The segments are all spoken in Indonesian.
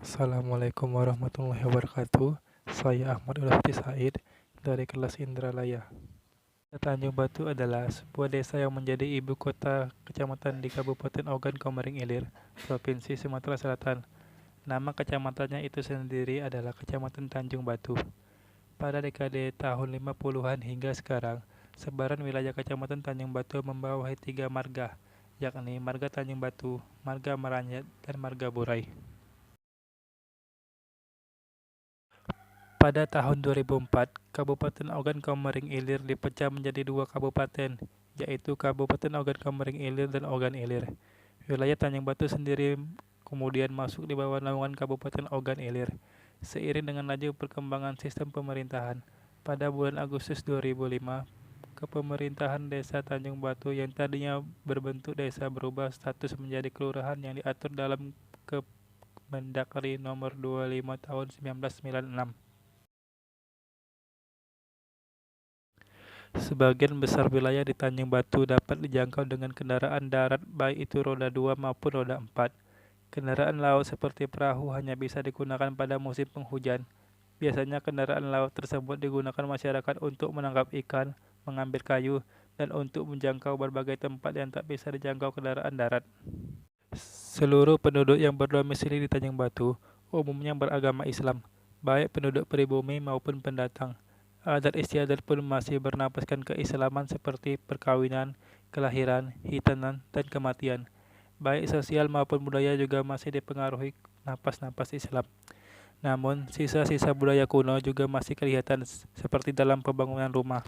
Assalamualaikum warahmatullahi wabarakatuh. Saya Ahmad Ulafti Said dari kelas Indralaya. Tanjung Batu adalah sebuah desa yang menjadi ibu kota kecamatan di Kabupaten Ogan Komering Ilir, Provinsi Sumatera Selatan. Nama kecamatannya itu sendiri adalah Kecamatan Tanjung Batu. Pada dekade tahun 50-an hingga sekarang, sebaran wilayah Kecamatan Tanjung Batu membawahi 3 marga, yakni Marga Tanjung Batu, Marga Maranyat, dan Marga Burai. Pada tahun 2004, Kabupaten Ogan Komering Ilir dipecah menjadi 2 kabupaten, yaitu Kabupaten Ogan Komering Ilir dan Ogan Ilir. Wilayah Tanjung Batu sendiri kemudian masuk di bawah naungan Kabupaten Ogan Ilir. Seiring dengan laju perkembangan sistem pemerintahan, pada bulan Agustus 2005, kepemerintahan Desa Tanjung Batu yang tadinya berbentuk desa berubah status menjadi kelurahan yang diatur dalam Kemendagri Nomor 25 Tahun 1996. Sebagian besar wilayah di Tanjung Batu dapat dijangkau dengan kendaraan darat baik itu roda 2 maupun roda 4. Kendaraan laut seperti perahu hanya bisa digunakan pada musim penghujan. Biasanya kendaraan laut tersebut digunakan masyarakat untuk menangkap ikan, mengambil kayu, dan untuk menjangkau berbagai tempat yang tak bisa dijangkau kendaraan darat. Seluruh penduduk yang berdomisili di Tanjung Batu umumnya beragama Islam, baik penduduk pribumi maupun pendatang. Adat istiadat pun masih bernapaskan keislaman seperti perkawinan, kelahiran, hitanan, dan kematian. Baik sosial maupun budaya juga masih dipengaruhi napas-napas Islam. Namun, sisa-sisa budaya kuno juga masih kelihatan seperti dalam pembangunan rumah.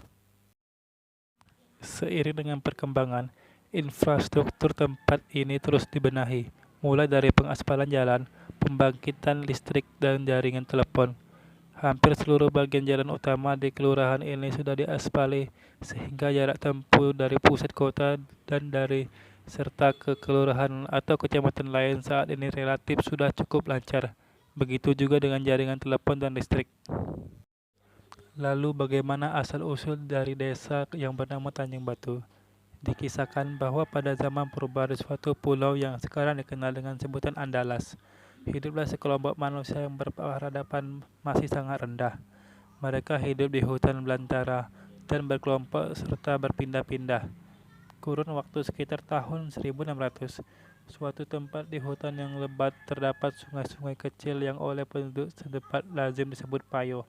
Seiring dengan perkembangan, infrastruktur tempat ini terus dibenahi, mulai dari pengaspalan jalan, pembangkitan listrik, dan jaringan telepon. Hampir seluruh bagian jalan utama di kelurahan ini sudah diaspali, sehingga jarak tempuh dari pusat kota dan dari serta ke kelurahan atau kecamatan lain saat ini relatif sudah cukup lancar. Begitu juga dengan jaringan telepon dan listrik. Lalu bagaimana asal-usul dari desa yang bernama Tanjung Batu? Dikisahkan bahwa pada zaman purba di suatu pulau yang sekarang dikenal dengan sebutan Andalas, hiduplah sekelompok manusia yang berperadaban masih sangat rendah. Mereka hidup di hutan belantara dan berkelompok serta berpindah-pindah. Kurun waktu sekitar tahun 1600, suatu tempat di hutan yang lebat terdapat sungai-sungai kecil yang oleh penduduk setempat lazim disebut payo.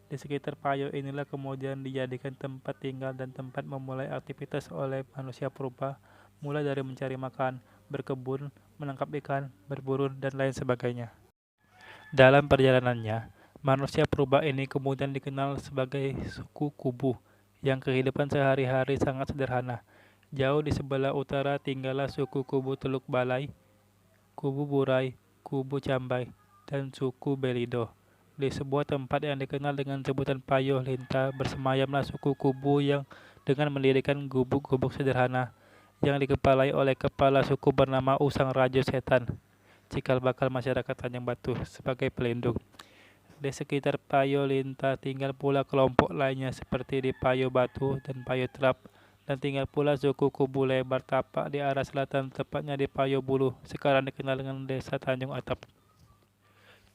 Di sekitar payo inilah kemudian dijadikan tempat tinggal dan tempat memulai aktivitas oleh manusia purba, mulai dari mencari makan, berkebun, menangkap ikan, berburu, dan lain sebagainya. Dalam perjalanannya, manusia purba ini kemudian dikenal sebagai suku Kubu, yang kehidupan sehari-hari sangat sederhana. Jauh di sebelah utara tinggallah suku Kubu Teluk Balai, Kubu Burai, Kubu Cambai, dan suku Belido. Di sebuah tempat yang dikenal dengan sebutan Payoh Linta, bersemayamlah suku Kubu yang dengan mendirikan gubuk-gubuk sederhana yang dikepalai oleh kepala suku bernama Usang Rajo Setan, cikal bakal masyarakat Tanjung Batu sebagai pelindung. Di sekitar Payo Linta tinggal pula kelompok lainnya seperti di Payo Batu dan Payo Trap, dan tinggal pula suku Kubu Lebar Tapak di arah selatan, tepatnya di Payo Bulu, sekarang dikenal dengan Desa Tanjung Atap.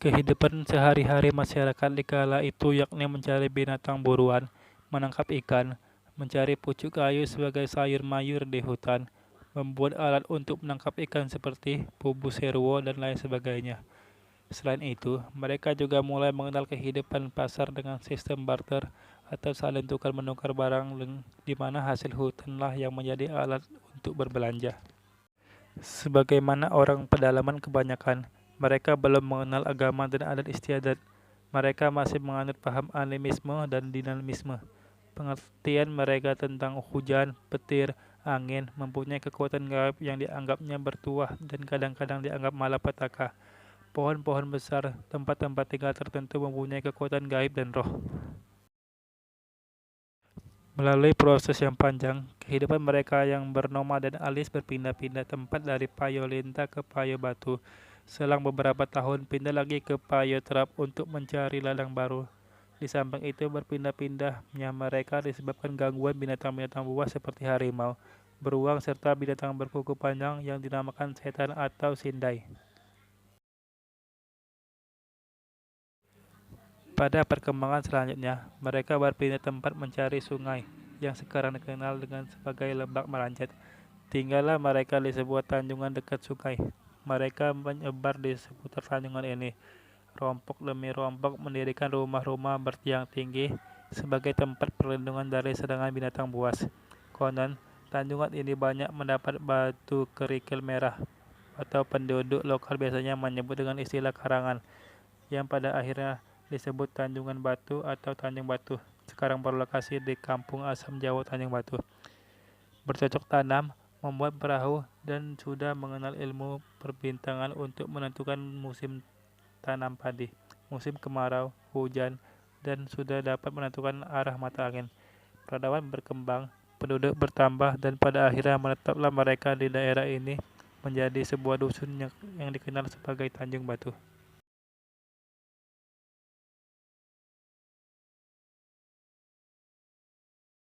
Kehidupan sehari-hari masyarakat di kala itu yakni mencari binatang buruan, menangkap ikan, mencari pucuk kayu sebagai sayur mayur di hutan, membuat alat untuk menangkap ikan seperti bubu serwo dan lain sebagainya. Selain itu, mereka juga mulai mengenal kehidupan pasar dengan sistem barter atau saling tukar-menukar barang di mana hasil hutanlah yang menjadi alat untuk berbelanja. Sebagaimana orang pedalaman kebanyakan, mereka belum mengenal agama dan adat istiadat. Mereka masih menganut paham animisme dan dinamisme. Pengertian mereka tentang hujan, petir, angin mempunyai kekuatan gaib yang dianggapnya bertuah dan kadang-kadang dianggap malapetaka. Pohon-pohon besar, tempat-tempat tinggal tertentu mempunyai kekuatan gaib dan roh. Melalui proses yang panjang, kehidupan mereka yang bernomaden alias berpindah-pindah tempat dari Payo Linta ke Payo Batu. Selang beberapa tahun pindah lagi ke Payo Trap untuk mencari ladang baru. Di samping itu berpindah-pindahnya mereka disebabkan gangguan binatang-binatang buas seperti harimau, beruang serta binatang berkuku panjang yang dinamakan setan atau sindai. Pada perkembangan selanjutnya, mereka berpindah tempat mencari sungai yang sekarang dikenal dengan sebagai Lebak Meranjat. Tinggallah mereka di sebuah tanjungan dekat sungai. Mereka menyebar di seputar tanjungan ini. Rompok demi rompok mendirikan rumah-rumah bertiang tinggi sebagai tempat perlindungan dari serangan binatang buas. Konon, tanjungan ini banyak mendapat batu kerikil merah atau penduduk lokal biasanya menyebut dengan istilah karangan yang pada akhirnya disebut Tanjungan Batu atau Tanjung Batu. Sekarang berlokasi di Kampung Asam Jawa Tanjung Batu. Bercocok tanam, membuat perahu, dan sudah mengenal ilmu perbintangan untuk menentukan musim tanam padi, musim kemarau, hujan, dan sudah dapat menentukan arah mata angin. Peradaban berkembang, penduduk bertambah, dan pada akhirnya menetaplah mereka di daerah ini menjadi sebuah dusun yang dikenal sebagai Tanjung Batu.